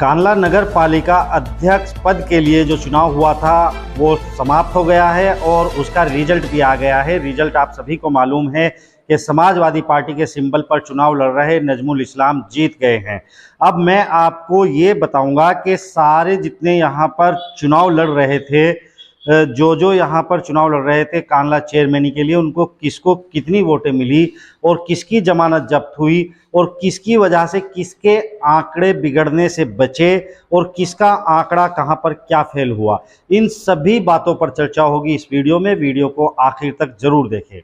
कांडला नगर पालिका अध्यक्ष पद के लिए जो चुनाव हुआ था वो समाप्त हो गया है और उसका रिजल्ट भी आ गया है। रिजल्ट आप सभी को मालूम है कि समाजवादी पार्टी के सिंबल पर चुनाव लड़ रहे नजमुल इस्लाम जीत गए हैं। अब मैं आपको ये बताऊंगा कि सारे जितने यहाँ पर चुनाव लड़ रहे थे, जो यहाँ पर चुनाव लड़ रहे थे कांडला चेयरमैनी के लिए, उनको किसको कितनी वोटें मिली और किसकी जमानत जब्त हुई और किसकी वजह से किसके आंकड़े बिगड़ने से बचे और किसका आंकड़ा कहां पर क्या फेल हुआ, इन सभी बातों पर चर्चा होगी इस वीडियो में। वीडियो को आखिर तक जरूर देखें।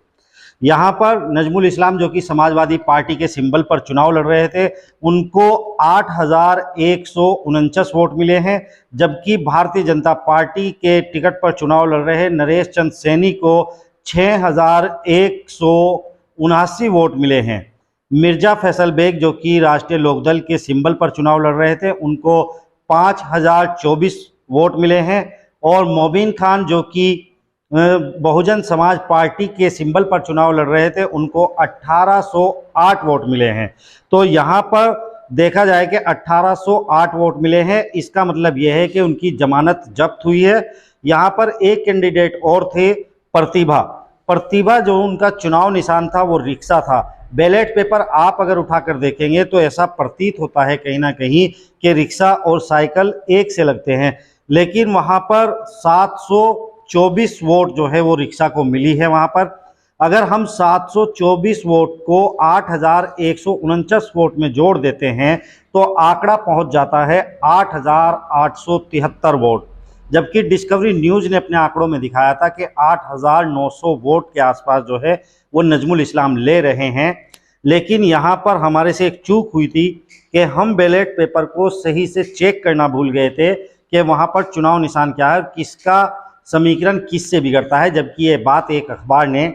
यहाँ पर नजमुल इस्लाम जो कि समाजवादी पार्टी के सिंबल पर चुनाव लड़ रहे थे, उनको 8,149 वोट मिले हैं, जबकि भारतीय जनता पार्टी के टिकट पर चुनाव लड़ रहे नरेश चंद सैनी को 6,179 वोट मिले हैं। मिर्जा फैसल बेग जो कि राष्ट्रीय लोकदल के सिंबल पर चुनाव लड़ रहे थे, उनको 5,024 वोट मिले हैं और मोबिन खान जो कि बहुजन समाज पार्टी के सिंबल पर चुनाव लड़ रहे थे, उनको 1,808 वोट मिले हैं। तो यहाँ पर देखा जाए कि 1,808 वोट मिले हैं, इसका मतलब यह है कि उनकी जमानत जब्त हुई है। यहाँ पर एक कैंडिडेट और थे, प्रतिभा जो उनका चुनाव निशान था वो रिक्शा था। बैलेट पेपर आप अगर उठाकर देखेंगे तो ऐसा प्रतीत होता है कहीं ना कहीं कि रिक्शा और साइकिल एक से लगते हैं, लेकिन वहाँ पर 724 वोट जो है वो रिक्शा को मिली है। वहाँ पर अगर हम 724 वोट को 8,149 वोट में जोड़ देते हैं तो आंकड़ा पहुंच जाता है 8,873 वोट, जबकि डिस्कवरी न्यूज़ ने अपने आंकड़ों में दिखाया था कि 8,900 वोट के आसपास जो है वो नजमुल इस्लाम ले रहे हैं। लेकिन यहाँ पर हमारे से एक चूक हुई थी कि हम बैलेट पेपर को सही से चेक करना भूल गए थे कि वहाँ पर चुनाव निशान क्या है, किसका समीकरण किससे बिगड़ता है, जबकि ये बात एक अखबार ने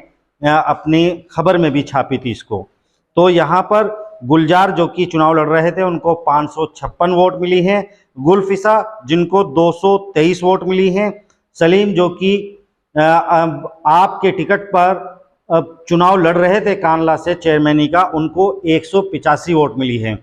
अपनी खबर में भी छापी थी इसको। तो यहाँ पर गुलजार जो कि चुनाव लड़ रहे थे, उनको 556 वोट मिली हैं। गुलफिसा जिनको 223 वोट मिली हैं। सलीम जो कि आपके टिकट पर चुनाव लड़ रहे थे कांडला से चेयरमैनी का, उनको 185 वोट मिली हैं।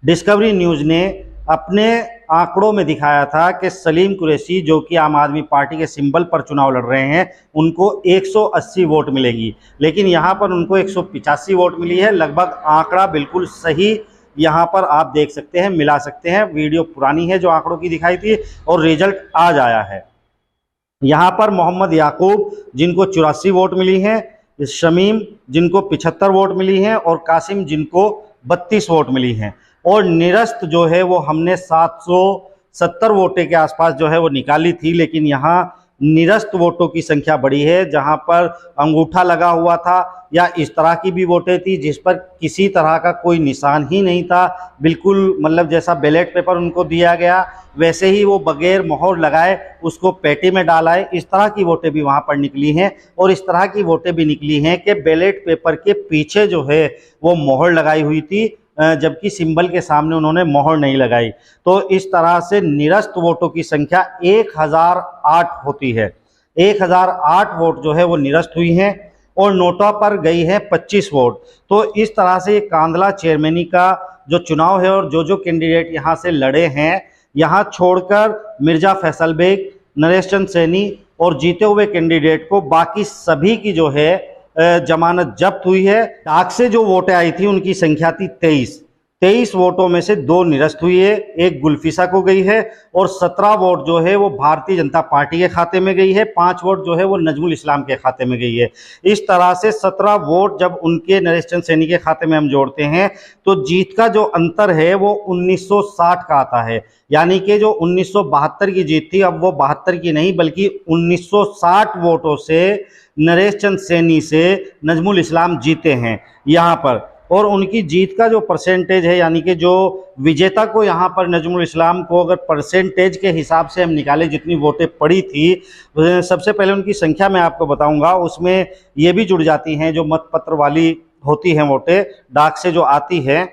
डिस्कवरी न्यूज़ ने अपने आंकड़ों में दिखाया था कि सलीम कुरैशी जो कि आम आदमी पार्टी के सिंबल पर चुनाव लड़ रहे हैं, उनको 180 वोट मिलेगी, लेकिन यहाँ पर उनको 185 वोट मिली है। लगभग आंकड़ा बिल्कुल सही यहाँ पर आप देख सकते हैं, मिला सकते हैं। वीडियो पुरानी है जो आंकड़ों की दिखाई थी और रिजल्ट आज आया है। यहाँ पर मोहम्मद याकूब जिनको 84 वोट मिली हैं, शमीम जिनको 75 वोट मिली हैं और कासिम जिनको 32 वोट मिली हैं। और निरस्त जो है वो हमने 770 वोटें के आसपास जो है वो निकाली थी, लेकिन यहाँ निरस्त वोटों की संख्या बड़ी है, जहाँ पर अंगूठा लगा हुआ था या इस तरह की भी वोटें थी जिस पर किसी तरह का कोई निशान ही नहीं था। बिल्कुल मतलब जैसा बैलेट पेपर उनको दिया गया वैसे ही वो बगैर मोहर लगाए उसको पेटी में डालाए, इस तरह की वोटें भी वहाँ पर निकली हैं। और इस तरह की वोटें भी निकली हैं कि बैलेट पेपर के पीछे जो है वो मोहर लगाई हुई थी, जबकि सिंबल के सामने उन्होंने मोहर नहीं लगाई। तो इस तरह से निरस्त वोटों की संख्या 1008 होती है। 1008 वोट जो है वो निरस्त हुई हैं और नोटा पर गई है 25 वोट। तो इस तरह से कांडला चेयरमैनी का जो चुनाव है और जो कैंडिडेट यहाँ से लड़े हैं, यहाँ छोड़कर मिर्जा फैसल बेग, नरेश चंद सैनी और जीते हुए कैंडिडेट को बाकी सभी की जो है जमानत जब्त हुई है। डाक से जो वोटें आई थी उनकी संख्या थी 23 वोटों में से 2 निरस्त हुई है, एक गुलफिसा को गई है और 17 वोट जो है वो भारतीय जनता पार्टी के खाते में गई है, 5 वोट जो है वो नजमुल इस्लाम के खाते में गई है। इस तरह से 17 वोट जब उनके नरेश चंद सैनी के खाते में हम जोड़ते हैं तो जीत का जो अंतर है वो 1960 का आता है, यानी कि जो 1972 की जीत थी अब वो 72 की नहीं बल्कि 1960 वोटों से नरेश चंद सैनी से नजमुल इस्लाम जीते हैं यहाँ पर। और उनकी जीत का जो परसेंटेज है, यानी कि जो विजेता को यहाँ पर नजमुल इस्लाम को अगर परसेंटेज के हिसाब से हम निकालें जितनी वोटें पड़ी थी, सबसे पहले उनकी संख्या मैं आपको बताऊंगा, उसमें ये भी जुड़ जाती हैं जो मतपत्र वाली होती हैं वोटें डाक से जो आती हैं।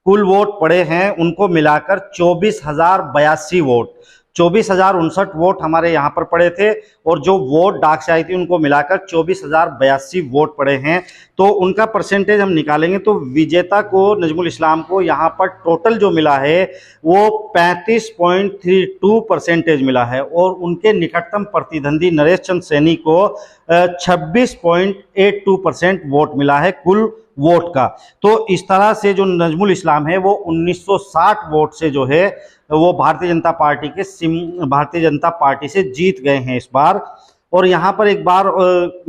कुल वोट पड़े हैं उनको मिलाकर 24,082 वोट। 24,059 वोट हमारे यहाँ पर पड़े थे और जो वोट डाक से आई थी उनको मिलाकर 24,082 वोट पड़े हैं। तो उनका परसेंटेज हम निकालेंगे तो विजेता को नजमुल इस्लाम को यहाँ पर टोटल जो मिला है वो 35.32% मिला है और उनके निकटतम प्रतिद्वंदी नरेश चंद्र सैनी को 26.82% वोट मिला है कुल वोट का। तो इस तरह से जो नजमुल इस्लाम है वो 1960 वोट से जो है वो भारतीय जनता पार्टी से जीत गए हैं इस बार। और यहाँ पर एक बार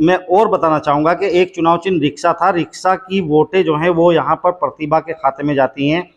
मैं और बताना चाहूँगा कि एक चुनाव चिन्ह रिक्शा था, रिक्शा की वोटें जो हैं वो यहाँ पर प्रतिभा के खाते में जाती हैं।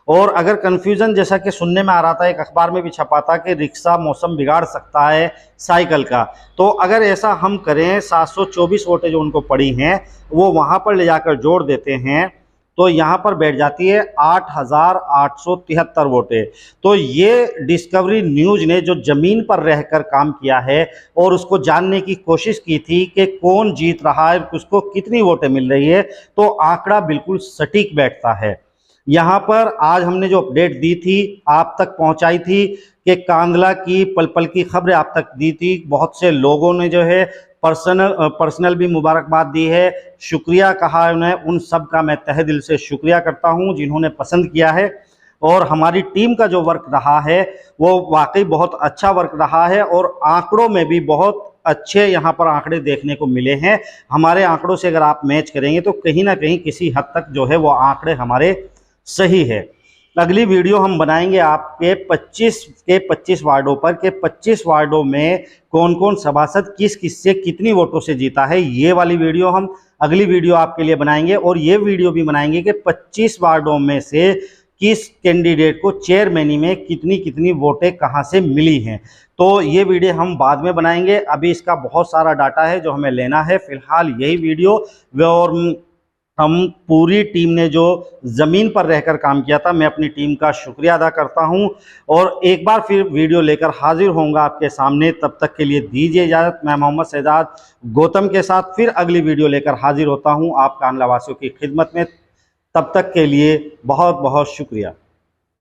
और अगर कन्फ्यूज़न जैसा कि सुनने में आ रहा था, एक अखबार में भी छपा था कि रिक्शा मौसम बिगाड़ सकता है साइकिल का, तो अगर ऐसा हम करें 724 वोटें जो उनको पड़ी हैं वो वहाँ पर ले जाकर जोड़ देते हैं तो यहाँ पर बैठ जाती है 8,873 वोटें। तो ये डिस्कवरी न्यूज़ ने जो ज़मीन पर रहकर काम किया है और उसको जानने की कोशिश की थी कि कौन जीत रहा है, उसको कितनी वोटें मिल रही है, तो आंकड़ा बिल्कुल सटीक बैठता है। यहाँ पर आज हमने जो अपडेट दी थी आप तक पहुँचाई थी कि कांदला की पल पल की खबरें आप तक दी थी। बहुत से लोगों ने जो है पर्सनल भी मुबारकबाद दी है, शुक्रिया कहा है उन्हें। उन सब का मैं तहे दिल से शुक्रिया करता हूं जिन्होंने पसंद किया है। और हमारी टीम का जो वर्क रहा है वो वाकई बहुत अच्छा वर्क रहा है और आंकड़ों में भी बहुत अच्छे यहाँ पर आंकड़े देखने को मिले हैं। हमारे आंकड़ों से अगर आप मैच करेंगे तो कहीं ना कहीं किसी हद तक जो है वो आंकड़े हमारे सही है। अगली वीडियो हम बनाएंगे आपके 25 वार्डों पर के 25 वार्डों में कौन कौन सभासद किस से कितनी वोटों से जीता है। ये वाली वीडियो हम अगली वीडियो आपके लिए बनाएंगे और ये वीडियो भी बनाएंगे कि 25 वार्डों में से किस कैंडिडेट को चेयरमैनी में कितनी वोटें कहां से मिली हैं। तो ये वीडियो हम बाद में बनाएंगे, अभी इसका बहुत सारा डाटा है जो हमें लेना है। फिलहाल यही वीडियो और हम पूरी टीम ने जो ज़मीन पर रहकर काम किया था, मैं अपनी टीम का शुक्रिया अदा करता हूं और एक बार फिर वीडियो लेकर हाजिर होऊंगा आपके सामने। तब तक के लिए दीजिए इजाज़त। मैं मोहम्मद शहजाद गौतम के साथ फिर अगली वीडियो लेकर हाजिर होता हूं आप कांदला वासियों की खिदमत में। तब तक के लिए बहुत बहुत शुक्रिया।